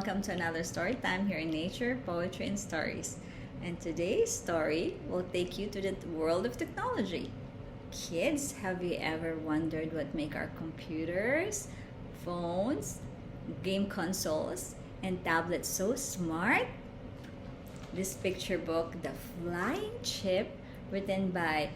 welcome to another story time here in Nature, Poetry, and Stories. And today's story will take you to the world of technology. Kids, have you ever wondered what make our computers, phones, game consoles, and tablets so smart? This picture book, The Flying Chip, written by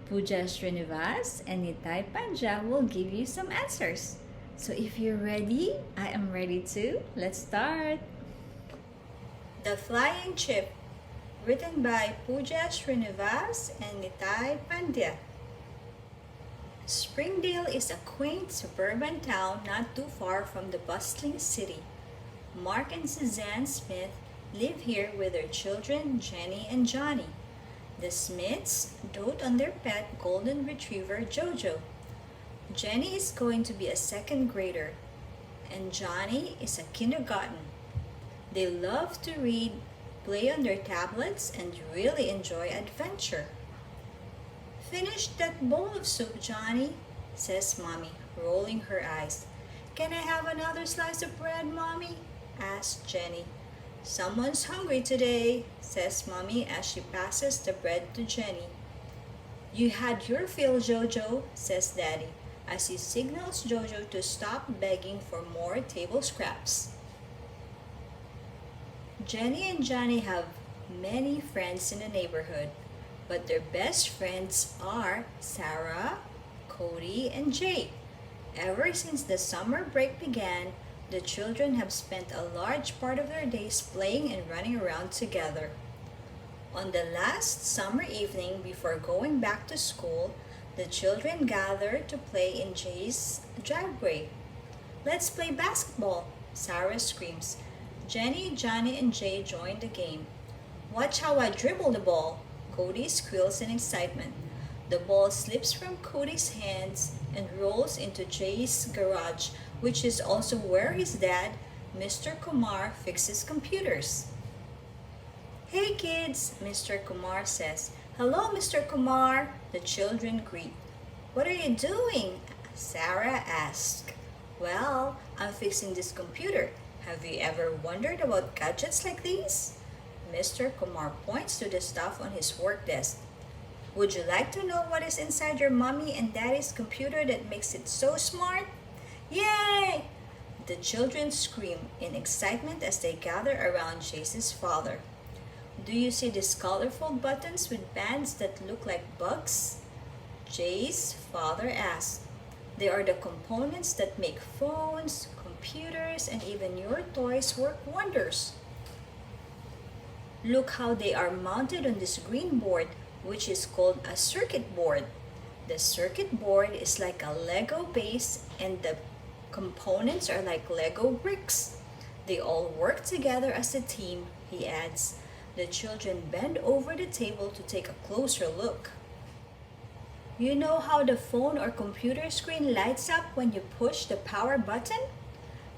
Pooja Srinivas and Nitai Panja, will give you some answers. So if you're ready, I am ready too. Let's start. The Flying Chip, written by Pooja Srinivas and Nitai Pandya. Springdale is a quaint suburban town not too far from the bustling city. Mark and Suzanne Smith live here with their children, Jenny and Johnny. The Smiths dote on their pet golden retriever, Jojo. Jenny is going to be a second grader, and Johnny is a kindergarten. They love to read, play on their tablets, and really enjoy adventure. "Finish that bowl of soup, Johnny," says Mommy, rolling her eyes. "Can I have another slice of bread, Mommy?" asks Jenny. "Someone's hungry today," says Mommy as she passes the bread to Jenny. "You had your fill, Jojo," says Daddy, as he signals Jojo to stop begging for more table scraps. Jenny and Johnny have many friends in the neighborhood, but their best friends are Sarah, Cody, and Jay. Ever since the summer break began, the children have spent a large part of their days playing and running around together. On the last summer evening before going back to school, the children gathered to play in Jay's driveway. "Let's play basketball," Sarah screams. Jenny, Johnny, and Jay join the game. "Watch how I dribble the ball," Cody squeals in excitement. The ball slips from Cody's hands and rolls into Jay's garage, which is also where his dad, Mr. Kumar, fixes computers. "Hey kids," Mr. Kumar says. "Hello, Mr. Kumar," the children greet. "What are you doing?" Sarah asks. "Well, I'm fixing this computer. Have you ever wondered about gadgets like these?" Mr. Kumar points to the stuff on his work desk. "Would you like to know what is inside your mommy and daddy's computer that makes it so smart?" "Yay!" The children scream in excitement as they gather around Jace's father. "Do you see these colorful buttons with bands that look like bugs?" Jay's father asks. "They are the components that make phones, computers, and even your toys work wonders. Look how they are mounted on this green board, which is called a circuit board. The circuit board is like a Lego base, and the components are like Lego bricks. They all work together as a team," he adds. The children bend over the table to take a closer look. "You know how the phone or computer screen lights up when you push the power button?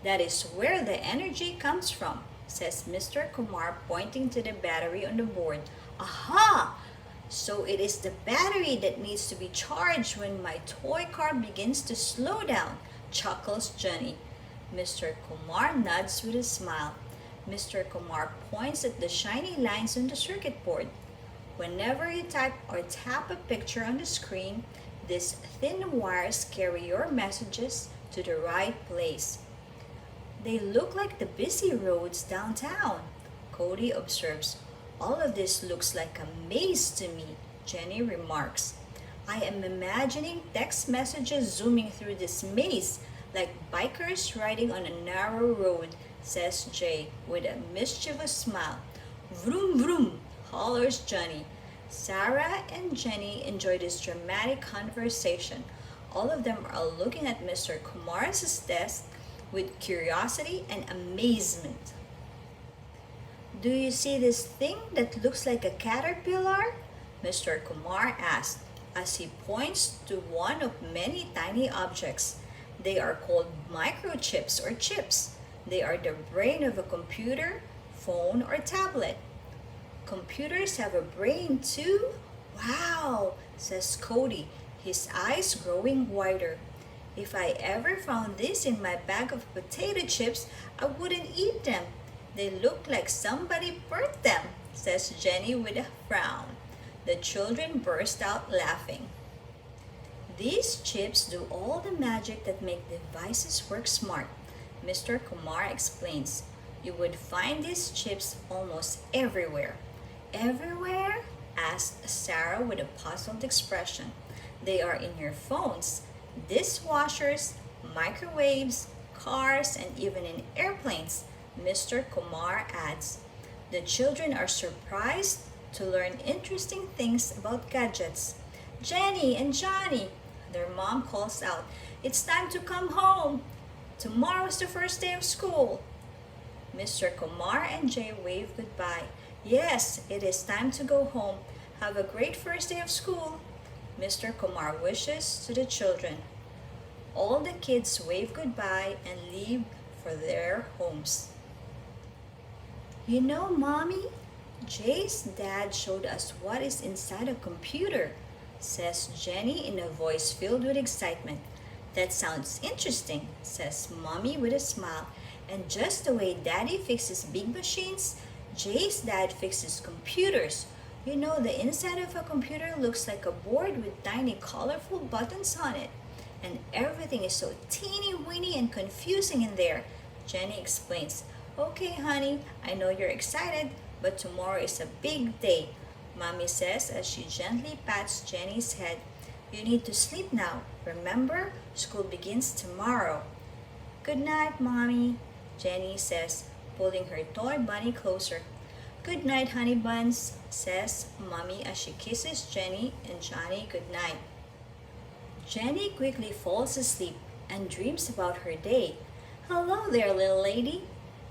That is where the energy comes from," says Mr. Kumar, pointing to the battery on the board. "Aha! So it is the battery that needs to be charged when my toy car begins to slow down," chuckles Johnny. Mr. Kumar nods with a smile. Mr. Kumar points at the shiny lines on the circuit board. "Whenever you type or tap a picture on the screen, these thin wires carry your messages to the right place." "They look like the busy roads downtown," Cody observes. "All of this looks like a maze to me," Jenny remarks. "I am imagining text messages zooming through this maze, like bikers riding on a narrow road," says Jay with a mischievous smile. "Vroom vroom," hollers Johnny. Sarah and Jenny enjoy this dramatic conversation. All of them are looking at Mr. Kumar's desk with curiosity and amazement. "Do you see this thing that looks like a caterpillar?" Mr. Kumar asks as he points to one of many tiny objects. They are called microchips or chips. They are the brain of a computer, phone, or tablet. "Computers have a brain too? Wow," says Cody, his eyes growing wider. If I ever found this in my bag of potato chips, I wouldn't eat them. They look like somebody burnt them, says Jenny with a frown. The children burst out laughing. These chips do all the magic that make devices work smart, Mr. Kumar explains. You would find these chips almost everywhere. Everywhere? Asked Sarah with a puzzled expression. They are in your phones, dishwashers, microwaves, cars, and even in airplanes, Mr. Kumar adds. The children are surprised to learn interesting things about gadgets. Jenny and Johnny, their mom calls out, it's time to come home. Tomorrow's the first day of school. Mr. Kumar and Jay wave goodbye. Yes, it is time to go home. Have a great first day of school. Mr. Kumar wishes to the children. All the kids wave goodbye and leave for their homes. You know, Mommy, Jay's dad showed us what is inside a computer, says Jenny in a voice filled with excitement. That sounds interesting, says Mommy with a smile. And just the way Daddy fixes big machines, Jay's dad fixes computers. You know, the inside of a computer looks like a board with tiny colorful buttons on it. And everything is so teeny weeny and confusing in there, Jenny explains. Okay, honey, I know you're excited, but tomorrow is a big day, Mommy says as she gently pats Jenny's head. You need to sleep now. Remember, school begins tomorrow. Good night, Mommy, Jenny says, pulling her toy bunny closer. Good night, honey buns, says Mommy as she kisses Jenny and Johnny good night. Jenny quickly falls asleep and dreams about her day. Hello there, little lady.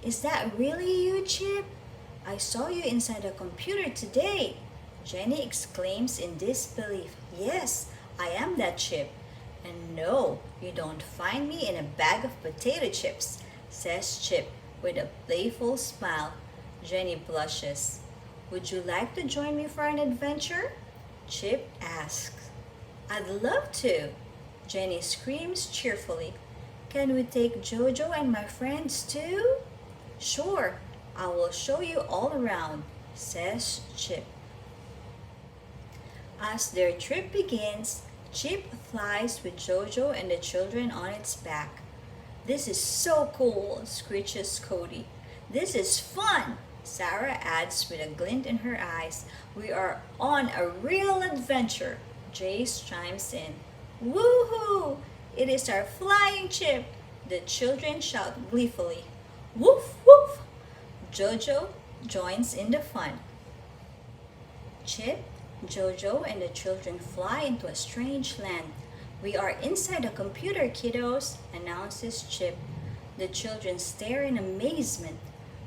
Is that really you, Chip? I saw you inside a computer today, Jenny exclaims in disbelief. Yes, I am that Chip. And no, you don't find me in a bag of potato chips, says Chip with a playful smile. Jenny blushes. Would you like to join me for an adventure? Chip asks. I'd love to, Jenny screams cheerfully. Can we take Jojo and my friends too? Sure, I will show you all around, says Chip. As their trip begins, Chip flies with Jojo and the children on its back. This is so cool, screeches Cody. This is fun, Sarah adds with a glint in her eyes. We are on a real adventure, Jace chimes in. Woohoo! It is our flying Chip, the children shout gleefully. Woof woof! Jojo joins in the fun. Chip, Jojo, and the children fly into a strange land. We are inside a computer, kiddos, announces Chip. The children stare in amazement.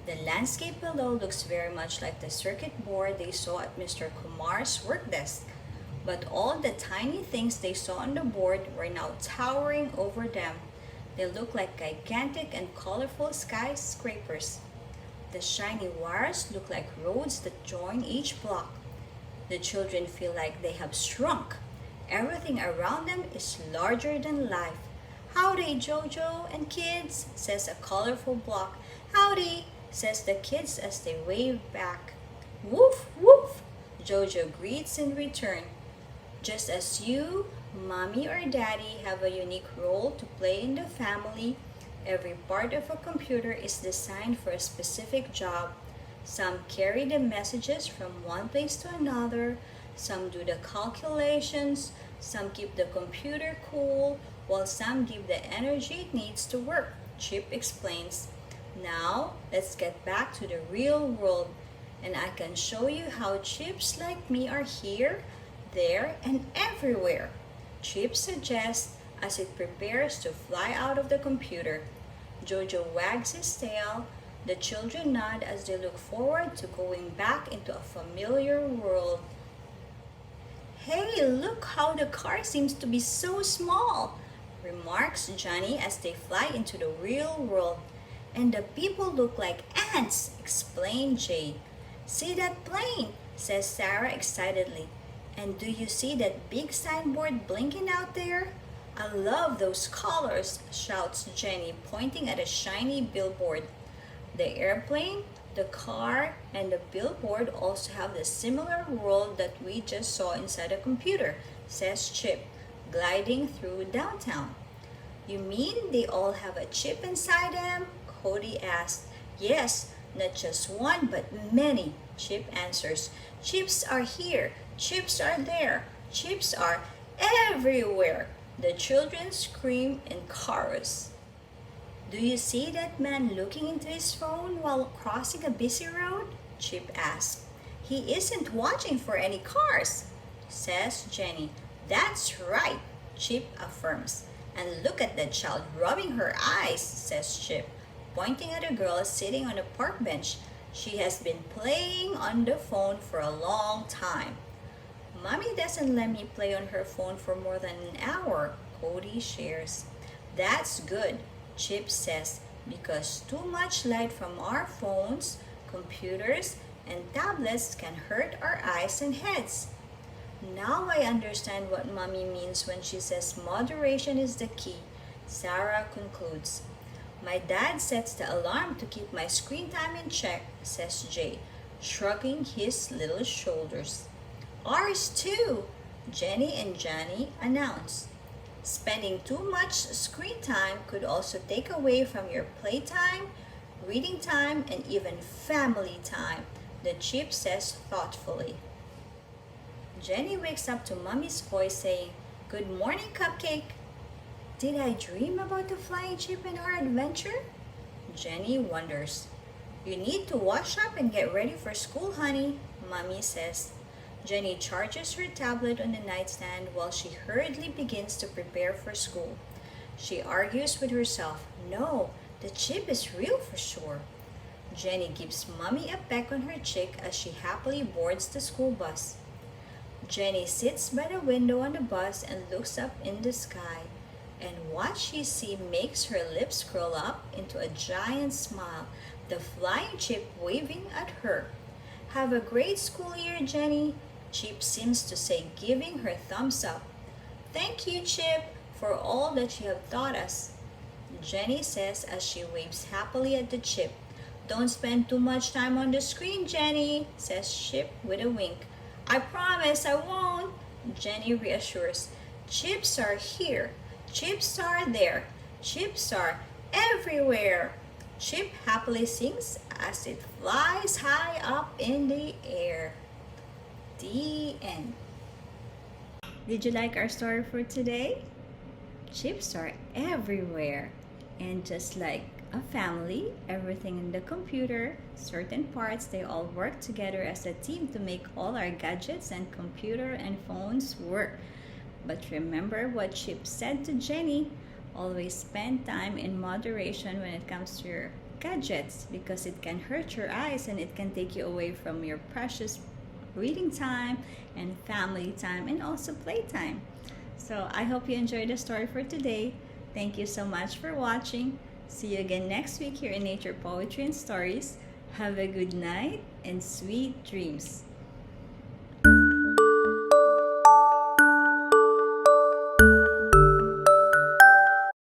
The landscape below looks very much like the circuit board they saw at Mr. Kumar's work desk. But all the tiny things they saw on the board were now towering over them. They look like gigantic and colorful skyscrapers. The shiny wires look like roads that join each block. The children feel like they have shrunk. Everything around them is larger than life. Howdy, Jojo and kids, says a colorful block. Howdy, says the kids as they wave back. Woof, woof, Jojo greets in return. Just as you, Mommy or Daddy have a unique role to play in the family, every part of a computer is designed for a specific job. Some carry the messages from one place to another, some do the calculations, some keep the computer cool, while some give the energy it needs to work, Chip explains. Now, let's get back to the real world, and I can show you how chips like me are here, there, and everywhere, Chip suggests as it prepares to fly out of the computer. Jojo wags his tail. The children nod as they look forward to going back into a familiar world. Hey, look how the car seems to be so small, remarks Johnny as they fly into the real world. And the people look like ants, explained Jay. See that plane, says Sarah excitedly. And do you see that big signboard blinking out there? I love those colors, shouts Jenny, pointing at a shiny billboard. The airplane, the car, and the billboard also have the similar world that we just saw inside a computer, says Chip, gliding through downtown. You mean they all have a chip inside them? Cody asked. Yes, not just one, but many, Chip answers. Chips are here, chips are there, chips are everywhere. The children scream in chorus. Do you see that man looking into his phone while crossing a busy road? Chip asked. He isn't watching for any cars, says Jenny. That's right, Chip affirms. And look at that child rubbing her eyes, says Chip, pointing at a girl sitting on a park bench. She has been playing on the phone for a long time. Mommy doesn't let me play on her phone for more than an hour, Cody shares. That's good, Chip says, because too much light from our phones, computers, and tablets can hurt our eyes and heads. Now I understand what Mommy means when she says moderation is the key, Sarah concludes. My dad sets the alarm to keep my screen time in check, says Jay, shrugging his little shoulders. Ours too, Jenny and Johnny announce. Spending too much screen time could also take away from your playtime, reading time, and even family time, the Chip says thoughtfully. Jenny wakes up to Mommy's voice saying, Good morning, Cupcake. Did I dream about the flying chip in our adventure? Jenny wonders. You need to wash up and get ready for school, honey, Mommy says. Jenny charges her tablet on the nightstand while she hurriedly begins to prepare for school. She argues with herself, No, the chip is real for sure. Jenny gives Mommy a peck on her cheek as she happily boards the school bus. Jenny sits by the window on the bus and looks up in the sky, and what she sees makes her lips curl up into a giant smile, the flying chip waving at her. Have a great school year, Jenny, Chip seems to say, giving her thumbs up. Thank you, Chip, for all that you have taught us, Jenny says as she waves happily at the chip. Don't spend too much time on the screen, Jenny, says Chip with a wink. I promise I won't, Jenny reassures. Chips are here, chips are there, chips are everywhere. Chip happily sings as it flies high up in the air. The end. Did you like our story for today? Chips are everywhere. And just like a family, everything in the computer, certain parts, they all work together as a team to make all our gadgets and computer and phones work. But remember what Chip said to Jenny, always spend time in moderation when it comes to your gadgets because it can hurt your eyes and it can take you away from your precious reading time and family time and also playtime. So I hope you enjoyed the story for today. Thank you so much for watching. See you again next week here in Nature Poetry and Stories. Have a good night and sweet dreams.